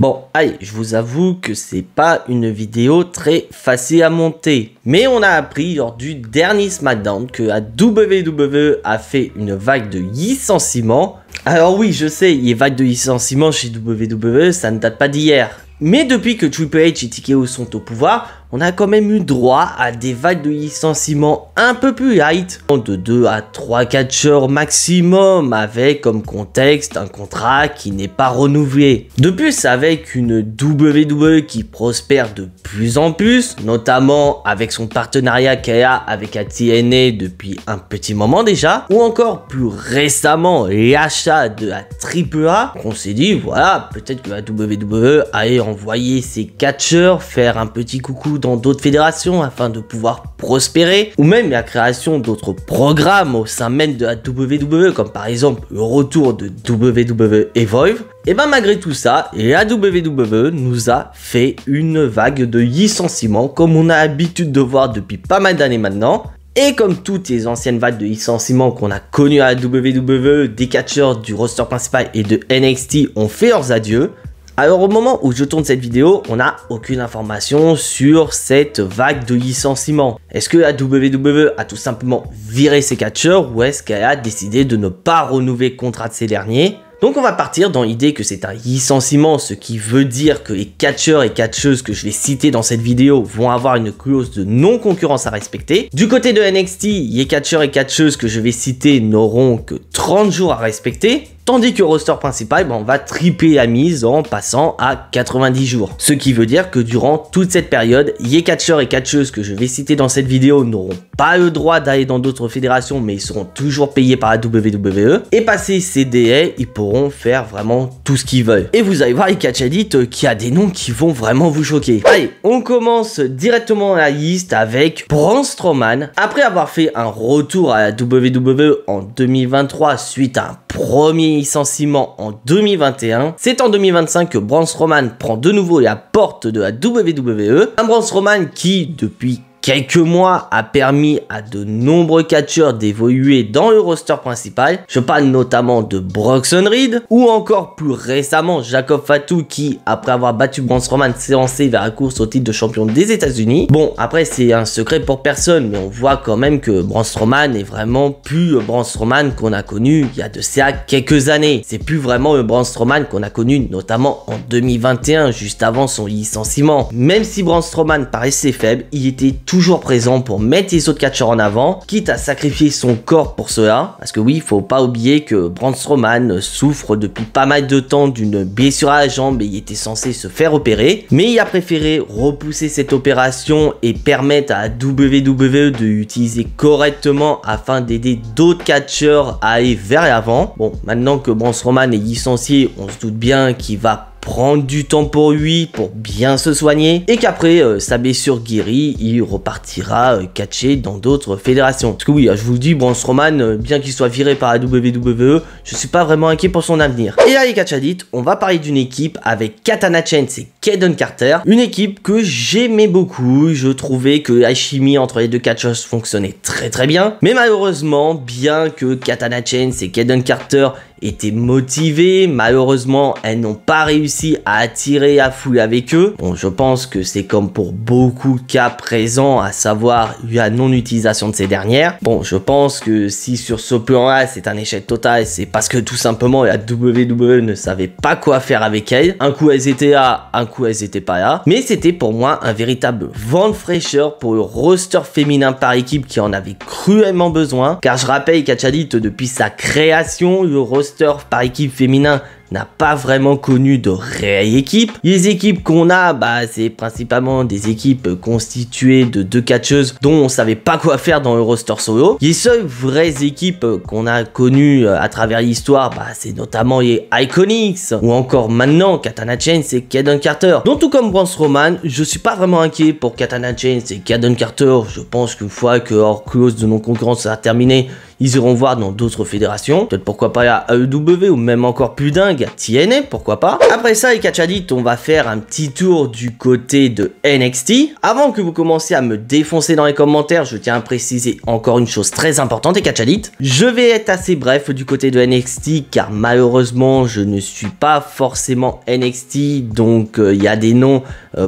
Bon, allez, je vous avoue que c'est pas une vidéo très facile à monter. Mais on a appris lors du dernier SmackDown que la WWE a fait une vague de licenciements. Alors oui, je sais, les vagues de licenciements chez WWE, ça ne date pas d'hier. Mais depuis que Triple H et TKO sont au pouvoir, on a quand même eu droit à des vagues de licenciements un peu plus light, de 2 à 3 catcheurs maximum, avec comme contexte un contrat qui n'est pas renouvelé. De plus, avec une WWE qui prospère de plus en plus, notamment avec son partenariat qu'elle a avec la TNA depuis un petit moment déjà, ou encore plus récemment l'achat de la AAA, on s'est dit voilà, peut-être que la WWE allait envoyer ses catcheurs faire un petit coucou dans d'autres fédérations afin de pouvoir prospérer, ou même la création d'autres programmes au sein même de la WWE, comme par exemple le retour de WWE Evolve. Et ben malgré tout ça, la WWE nous a fait une vague de licenciements comme on a l'habitude de voir depuis pas mal d'années maintenant. Et comme toutes les anciennes vagues de licenciements qu'on a connues à la WWE, des catcheurs du roster principal et de NXT ont fait leurs adieux. Alors au moment où je tourne cette vidéo, on n'a aucune information sur cette vague de licenciements. Est-ce que la WWE a tout simplement viré ses catcheurs ou est-ce qu'elle a décidé de ne pas renouveler le contrat de ces derniers? Donc on va partir dans l'idée que c'est un licenciement, ce qui veut dire que les catcheurs et catcheuses que je vais citer dans cette vidéo vont avoir une clause de non-concurrence à respecter. Du côté de NXT, les catcheurs et catcheuses que je vais citer n'auront que 30 jours à respecter. Tandis que le roster principal, on va tripler la mise en passant à 90 jours. Ce qui veut dire que durant toute cette période, les catcheurs et catcheuses que je vais citer dans cette vidéo n'auront pas le droit d'aller dans d'autres fédérations, mais ils seront toujours payés par la WWE. Et passé ces délais, ils pourront faire vraiment tout ce qu'ils veulent. Et vous allez voir les catch addicts qui a des noms qui vont vraiment vous choquer. Allez, on commence directement la liste avec Braun Strowman. Après avoir fait un retour à la WWE en 2023 suite à un premier licenciement en 2021, c'est en 2025 que Braun Strowman prend de nouveau la porte de la WWE. Un Braun Strowman qui, depuis quelques mois, a permis à de nombreux catcheurs d'évoluer dans le roster principal. Je parle notamment de Bronson Reed ou encore plus récemment Jacob Fatu qui, après avoir battu Braun Strowman, s'est lancé vers la course au titre de champion des États-Unis. Bon, après c'est un secret pour personne, mais on voit quand même que Braun Strowman est vraiment plus le Braun Strowman qu'on a connu il y a de ça quelques années. C'est plus vraiment le Braun Strowman qu'on a connu notamment en 2021, juste avant son licenciement. Même si Braun Strowman paraissait faible, il était toujours présent pour mettre les autres catcheurs en avant, quitte à sacrifier son corps pour cela, parce que oui, il faut pas oublier que Braun Strowman souffre depuis pas mal de temps d'une blessure à la jambe et il était censé se faire opérer, mais il a préféré repousser cette opération et permettre à la WWE de l'utiliser correctement afin d'aider d'autres catcheurs à aller vers l'avant. Bon, maintenant que Braun Strowman est licencié, on se doute bien qu'il va prendre du temps pour lui, pour bien se soigner, et qu'après sa blessure guérie, il repartira catcher dans d'autres fédérations. Parce que oui, je vous le dis, Braun Strowman, bien qu'il soit viré par la WWE, je suis pas vraiment inquiet pour son avenir. Et là les catch addicts, on va parler d'une équipe avec Katana Chance et Kayden Carter, une équipe que j'aimais beaucoup. Je trouvais que la chimie entre les deux catchers fonctionnait très bien, mais malheureusement, bien que Katana Chance et Kayden Carter étaient motivés, malheureusement elles n'ont pas réussi à attirer la foule avec eux. Bon, je pense que c'est comme pour beaucoup de cas présents, à savoir la non-utilisation de ces dernières. Bon, je pense que si sur ce plan-là c'est un échec total, c'est parce que tout simplement la WWE ne savait pas quoi faire avec elles. Un coup elles étaient là, un coup elles étaient pas là. Mais c'était pour moi un véritable vent de fraîcheur pour le roster féminin par équipe qui en avait cruellement besoin. Car je rappelle, catch addict, depuis sa création, le roster par équipe féminin n'a pas vraiment connu de réelle équipe. Les équipes qu'on a, c'est principalement des équipes constituées de deux catcheuses dont on savait pas quoi faire dans le roster solo. Les seules vraies équipes qu'on a connues à travers l'histoire, c'est notamment les Iconics ou encore maintenant Katana Chance et Kayden Carter. Donc tout comme Braun Strowman, je suis pas vraiment inquiet pour Katana Chance et Kayden Carter. Je pense qu'une fois que leur clause de non-concurrence sera terminée, ils iront voir dans d'autres fédérations. Peut-être pourquoi pas à AEW ou même encore plus dingue à TNA, pourquoi pas. Après ça, les catch addicts, on va faire un petit tour du côté de NXT. Avant que vous commenciez à me défoncer dans les commentaires, je tiens à préciser encore une chose très importante, les catch addicts. Je vais être assez bref du côté de NXT, car malheureusement, je ne suis pas forcément NXT, donc il y a des noms,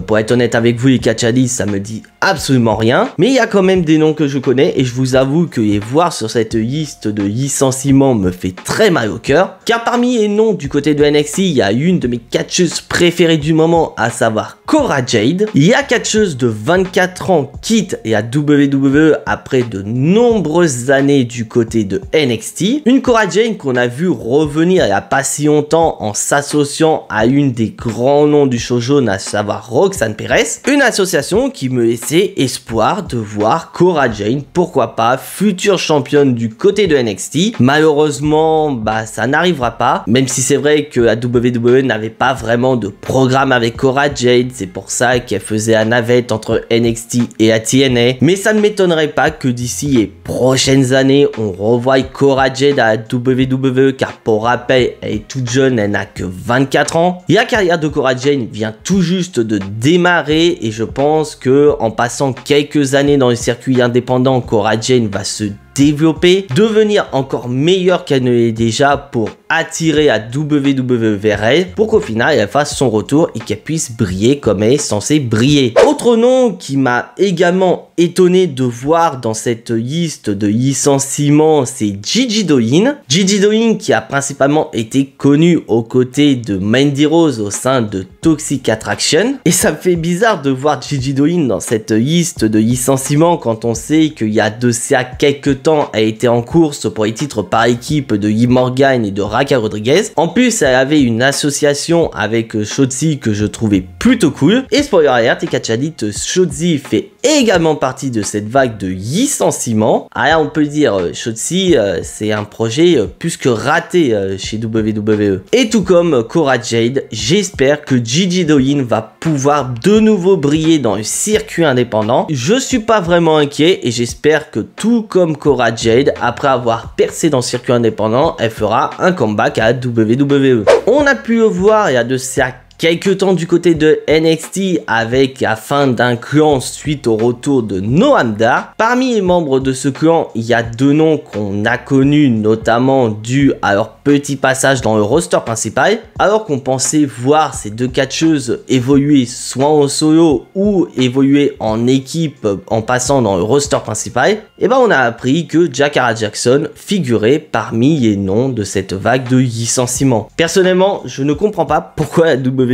pour être honnête avec vous, les catch addicts, ça me dit absolument rien. Mais il y a quand même des noms que je connais, et je vous avoue que les voir sur cette liste de licenciements me fait très mal au cœur, car parmi les noms du côté de NXT, il y a une de mes catcheuses préférées du moment, à savoir Cora Jade. Il y a catcheuse de 24 ans quitte et à WWE après de nombreuses années du côté de NXT. Une Cora Jade qu'on a vu revenir il n'y a pas si longtemps en s'associant à une des grands noms du show jaune, à savoir Roxanne Perez. Une association qui me laissait espoir de voir Cora Jade, pourquoi pas, future championne du côté de NXT. Malheureusement, ça n'arrivera pas, même si c'est vrai que la WWE n'avait pas vraiment de programme avec Cora Jade, c'est pour ça qu'elle faisait la navette entre NXT et la TNA. Mais ça ne m'étonnerait pas que d'ici les prochaines années, on revoie Cora Jade à la WWE, car pour rappel, elle est toute jeune, elle n'a que 24 ans. La carrière de Cora Jade vient tout juste de démarrer, et je pense que en passant quelques années dans le circuit indépendant, Cora Jade va se développer, devenir encore meilleure qu'elle ne l'est déjà pour attirer à WWE vers elle, pour qu'au final elle fasse son retour et qu'elle puisse briller comme elle est censée briller. Autre nom qui m'a également étonné de voir dans cette liste de licenciements, c'est Gigi Doin. Gigi Doin qui a principalement été connu aux côtés de Mandy Rose au sein de Toxic Attraction, et ça me fait bizarre de voir Gigi Doin dans cette liste de licenciements quand on sait qu'il y a de ça quelques temps a été en course pour les titres par équipe de Liv Morgan et de Raquel Rodriguez. En plus, elle avait une association avec Shotzi que je trouvais plutôt cool. Et spoiler alert, et catch addicts, Shotzi fait également partie de cette vague de licenciements. Alors on peut dire, Shotzi, c'est un projet plus que raté chez WWE. Et tout comme Cora Jade, j'espère que Gigi Doin va pouvoir de nouveau briller dans le circuit indépendant. Je suis pas vraiment inquiet, et j'espère que tout comme Cora Jade, après avoir percé dans le circuit indépendant, elle fera un comeback à WWE. On a pu le voir il y a de ça quelques temps du côté de NXT avec la fin d'un clan suite au retour de Noam Dar. Parmi les membres de ce clan, il y a deux noms qu'on a connus, notamment dû à leur petit passage dans le roster principal. Alors qu'on pensait voir ces deux catcheuses évoluer soit en solo ou évoluer en équipe en passant dans le roster principal, et on a appris que Jakara Jackson figurait parmi les noms de cette vague de licenciements. Personnellement, je ne comprends pas pourquoi la WWE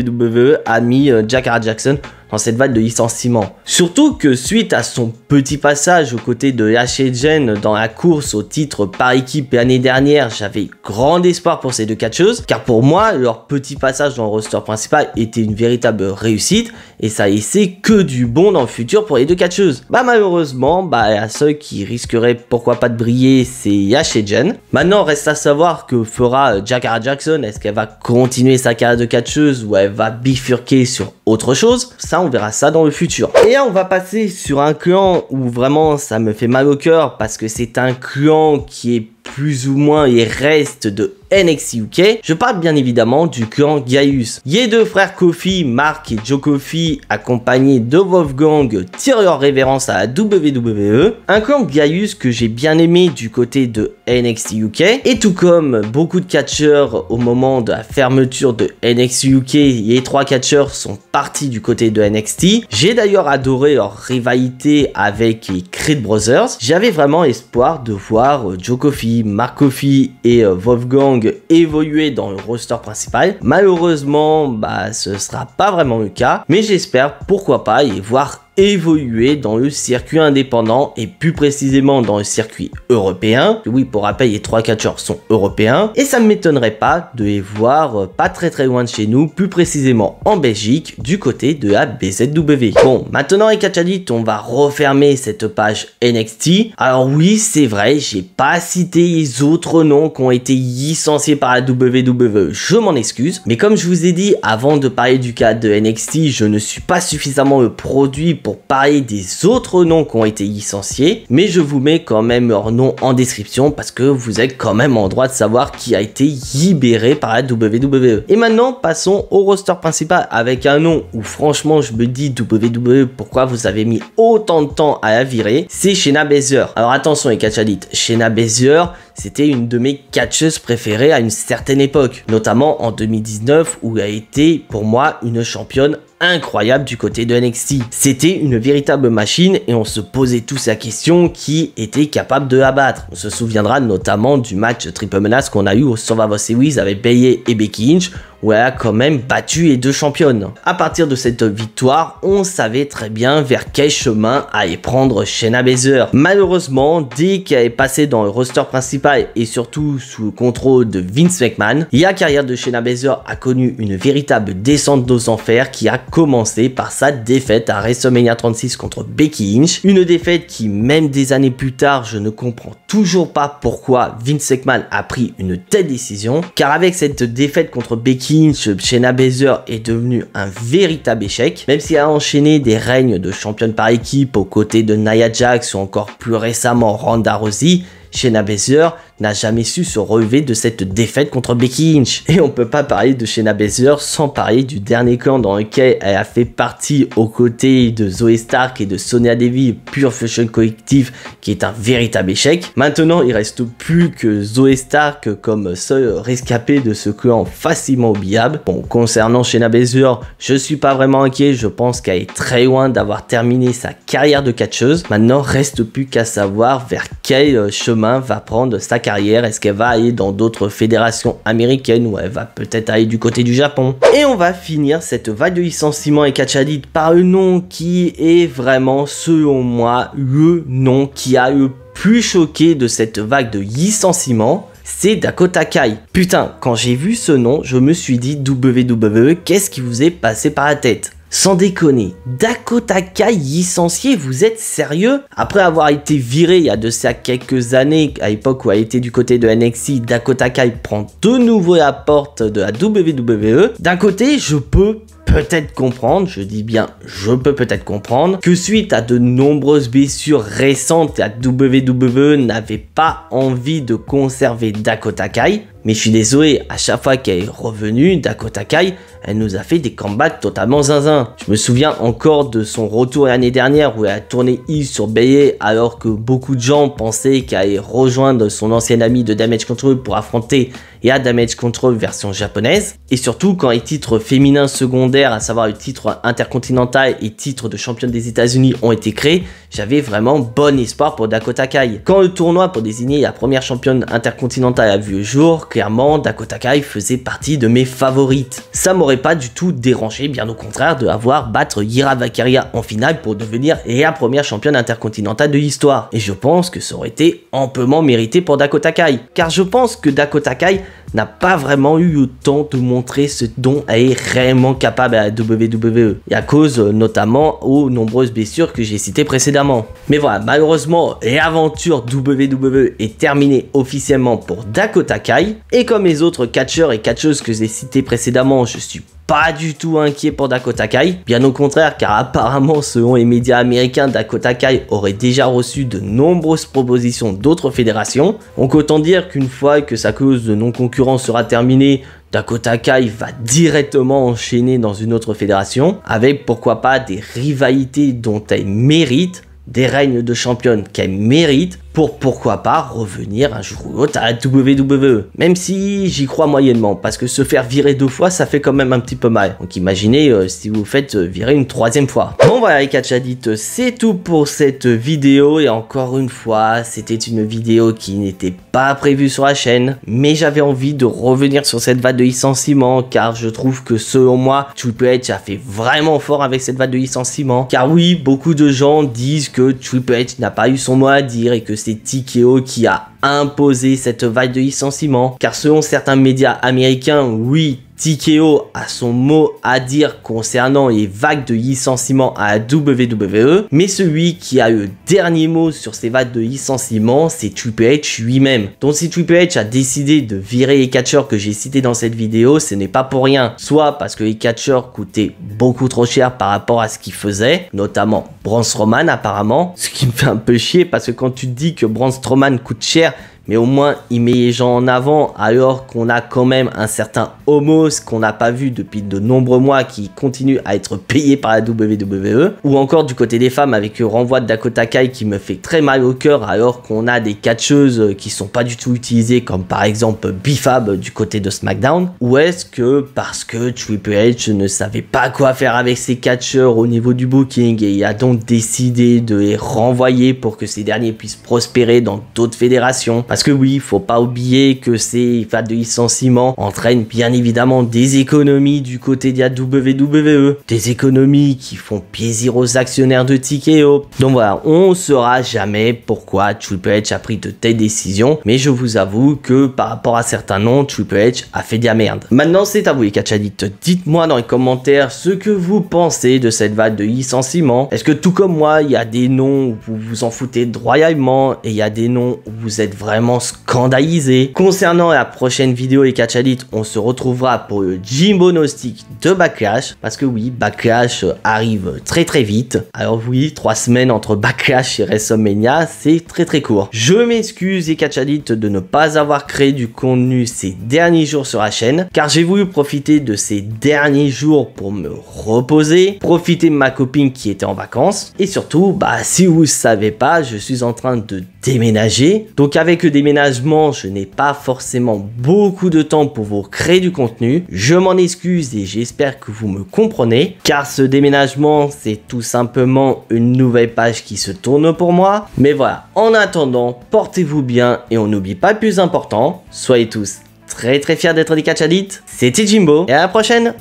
a mis Jakara Jackson dans cette vague de licenciement. Surtout que suite à son petit passage aux côtés de Lacey Jen dans la course au titre par équipe l'année dernière, j'avais grand espoir pour ces deux catcheuses, car pour moi, leur petit passage dans le roster principal était une véritable réussite, et ça laissait que du bon dans le futur pour les deux catcheuses. Malheureusement, la seule qui risquerait pourquoi pas de briller, c'est Lacey Jen. Maintenant, reste à savoir que fera Jakara Jackson. Est-ce qu'elle va continuer sa carrière de catcheuse ou elle va bifurquer sur autre chose? Ça, on verra ça dans le futur. Et là, on va passer sur un clan où vraiment ça me fait mal au cœur, parce que c'est un clan qui est plus ou moins les restes de NXT UK. Je parle bien évidemment du clan Gaius. Les deux frères Kofi, Mark et Joe Kofi, accompagnés de Wolfgang, tirent leur révérence à la WWE. Un clan Gaius que j'ai bien aimé du côté de NXT UK. Et tout comme beaucoup de catcheurs au moment de la fermeture de NXT UK, les trois catcheurs sont partis du côté de NXT. J'ai d'ailleurs adoré leur rivalité avec les Creed Brothers. J'avais vraiment espoir de voir Joe Kofi, Mark Kofi et Wolfgang évoluer dans le roster principal. Malheureusement, ce sera pas vraiment le cas, mais j'espère pourquoi pas y voir évoluer dans le circuit indépendant et plus précisément dans le circuit européen. Oui, pour rappel, les trois catcheurs sont européens et ça ne m'étonnerait pas de les voir pas très loin de chez nous, plus précisément en Belgique, du côté de la BZW. Bon, maintenant les catch addicts, on va refermer cette page NXT. Alors oui, c'est vrai, j'ai pas cité les autres noms qui ont été licenciés par la WWE, je m'en excuse, mais comme je vous ai dit avant de parler du cas de NXT, je ne suis pas suffisamment le produit pour parler des autres noms qui ont été licenciés, mais je vous mets quand même leur nom en description parce que vous êtes quand même en droit de savoir qui a été libéré par la WWE. Et maintenant, passons au roster principal avec un nom où franchement je me dis WWE, pourquoi vous avez mis autant de temps à la virer? C'est Shayna Baszler. Alors attention les catch addicts, Shayna Baszler, c'était une de mes catcheuses préférées à une certaine époque, notamment en 2019 où elle a été pour moi une championne incroyable du côté de NXT. C'était une véritable machine et on se posait tous la question qui était capable de la battre. On se souviendra notamment du match triple menace qu'on a eu au Survivor Series avec Bayley et Becky Lynch où elle a quand même battu les deux championnes. À partir de cette victoire, on savait très bien vers quel chemin allait prendre Shayna Baszler. Malheureusement, dès qu'elle est passée dans le roster principal et surtout sous le contrôle de Vince McMahon, la carrière de Shayna Baszler a connu une véritable descente aux enfers qui a commencé par sa défaite à WrestleMania 36 contre Becky Lynch. Une défaite qui, même des années plus tard, je ne comprends toujours pas pourquoi Vince McMahon a pris une telle décision, car avec cette défaite contre Becky Lynch, Shayna Baszler est devenue un véritable échec, même si elle a enchaîné des règnes de championne par équipe aux côtés de Nia Jax ou encore plus récemment Ronda Rousey. Shayna Baszler n'a jamais su se relever de cette défaite contre Becky Lynch. Et on peut pas parler de Shayna Baszler sans parler du dernier clan dans lequel elle a fait partie aux côtés de Zoey Stark et de Sonya Deville, Pure Fusion Collective, qui est un véritable échec. Maintenant, il reste plus que Zoey Stark comme seule rescapée de ce clan facilement oubliable. Bon, concernant Shayna Baszler, je suis pas vraiment inquiet, je pense qu'elle est très loin d'avoir terminé sa carrière de catcheuse. Maintenant, reste plus qu'à savoir vers quel chemin va prendre sa carrière. Est-ce qu'elle va aller dans d'autres fédérations américaines ou elle va peut-être aller du côté du Japon? Et on va finir cette vague de licenciements et catch addict par le nom qui est vraiment, selon moi, le nom qui a le plus choqué de cette vague de licenciements. C'est Dakota Kai. Putain, quand j'ai vu ce nom, je me suis dit WWE, qu'est-ce qui vous est passé par la tête? Sans déconner, Dakota Kai licencié, vous êtes sérieux? Après avoir été viré il y a de ça quelques années, à l'époque où elle était du côté de NXT, Dakota Kai prend de nouveau la porte de la WWE. D'un côté, je peux peut-être comprendre, je dis bien je peux peut-être comprendre, que suite à de nombreuses blessures récentes, la WWE n'avait pas envie de conserver Dakota Kai. Mais je suis désolé, à chaque fois qu'elle est revenue, Dakota Kai, elle nous a fait des combats totalement zinzin. Je me souviens encore de son retour l'année dernière où elle a tourné heel sur Bayley alors que beaucoup de gens pensaient qu'elle allait rejoindre son ancien ami de Damage Control pour affronter la Damage Control version japonaise. Et surtout quand les titres féminins secondaires, à savoir le titre intercontinental et titre de championne des États-Unis ont été créés, j'avais vraiment bon espoir pour Dakota Kai. Quand le tournoi pour désigner la première championne intercontinentale a vu le jour, clairement Dakota Kai faisait partie de mes favorites. Ça m'aurait pas du tout dérangé, bien au contraire, de avoir battre Lyra Valkyria en finale pour devenir la première championne intercontinentale de l'histoire. Et je pense que ça aurait été amplement mérité pour Dakota Kai. Car je pense que Dakota Kai n'a pas vraiment eu le temps de montrer ce dont elle est réellement capable à la WWE. Et à cause notamment aux nombreuses blessures que j'ai citées précédemment. Mais voilà, malheureusement, l'aventure WWE est terminée officiellement pour Dakota Kai. Et comme les autres catcheurs et catcheuses que j'ai cités précédemment, je suis pas du tout inquiet pour Dakota Kai, bien au contraire, car apparemment selon les médias américains, Dakota Kai aurait déjà reçu de nombreuses propositions d'autres fédérations. Donc autant dire qu'une fois que sa clause de non-concurrence sera terminée, Dakota Kai va directement enchaîner dans une autre fédération, avec pourquoi pas des rivalités dont elle mérite, des règnes de championne qu'elle mérite, pour pourquoi pas revenir un jour ou l'autre à la WWE. Même si j'y crois moyennement, parce que se faire virer 2 fois, ça fait quand même un petit peu mal. Donc imaginez si vous faites virer une 3e fois. Bon voilà les catch addicts, c'est tout pour cette vidéo. Et encore une fois, c'était une vidéo qui n'était pas prévue sur la chaîne. Mais j'avais envie de revenir sur cette vague de licenciement, car je trouve que selon moi, Triple H a fait vraiment fort avec cette vague de licenciement. Car oui, beaucoup de gens disent que Triple H n'a pas eu son mot à dire et que c'est TKO qui a imposer cette vague de licenciements. Car selon certains médias américains, oui, TKO a son mot à dire concernant les vagues de licenciements à la WWE, mais celui qui a le dernier mot sur ces vagues de licenciements, c'est Triple H lui-même. Donc si Triple H a décidé de virer les catcheurs que j'ai cités dans cette vidéo, ce n'est pas pour rien. Soit parce que les catcheurs coûtaient beaucoup trop cher par rapport à ce qu'ils faisaient, notamment Braun Strowman apparemment, ce qui me fait un peu chier parce que quand tu te dis que Braun Strowman coûte cher, mais au moins il met les gens en avant alors qu'on a quand même un certain Homos qu'on n'a pas vu depuis de nombreux mois qui continue à être payé par la WWE, ou encore du côté des femmes avec le renvoi de Dakota Kai qui me fait très mal au cœur alors qu'on a des catcheuses qui sont pas du tout utilisées comme par exemple Bifab du côté de SmackDown. Ou est-ce que parce que Triple H ne savait pas quoi faire avec ses catcheurs au niveau du booking et il a donc décidé de les renvoyer pour que ces derniers puissent prospérer dans d'autres fédérations? Parce que oui, faut pas oublier que ces vagues de licenciement entraînent bien évidemment des économies du côté de la WWE. Des économies qui font plaisir aux actionnaires de TKO. Donc voilà, on ne saura jamais pourquoi Triple H a pris de telles décisions. Mais je vous avoue que par rapport à certains noms, Triple H a fait de la merde. Maintenant, c'est à vous les catch addicts. Dites-moi dans les commentaires ce que vous pensez de cette vague de licenciement. Est-ce que tout comme moi, il y a des noms où vous vous en foutez royalement et il y a des noms où vous êtes vraiment scandalisé? Concernant la prochaine vidéo les catch addicts, on se retrouvera pour le Jimbo No Stick de Backlash, parce que oui, Backlash arrive très vite. Alors oui, 3 semaines entre Backlash et WrestleMania, c'est très court. Je m'excuse les catch addicts de ne pas avoir créé du contenu ces derniers jours sur la chaîne, car j'ai voulu profiter de ces derniers jours pour me reposer, profiter de ma copine qui était en vacances, et surtout, si vous ne savez pas, je suis en train de déménager. Donc avec le déménagement, je n'ai pas forcément beaucoup de temps pour vous créer du contenu. Je m'en excuse et j'espère que vous me comprenez, car ce déménagement, c'est tout simplement une nouvelle page qui se tourne pour moi. Mais voilà, en attendant, portez-vous bien et on n'oublie pas le plus important, soyez tous très fiers d'être des catch addicts. C'était Jimbo et à la prochaine.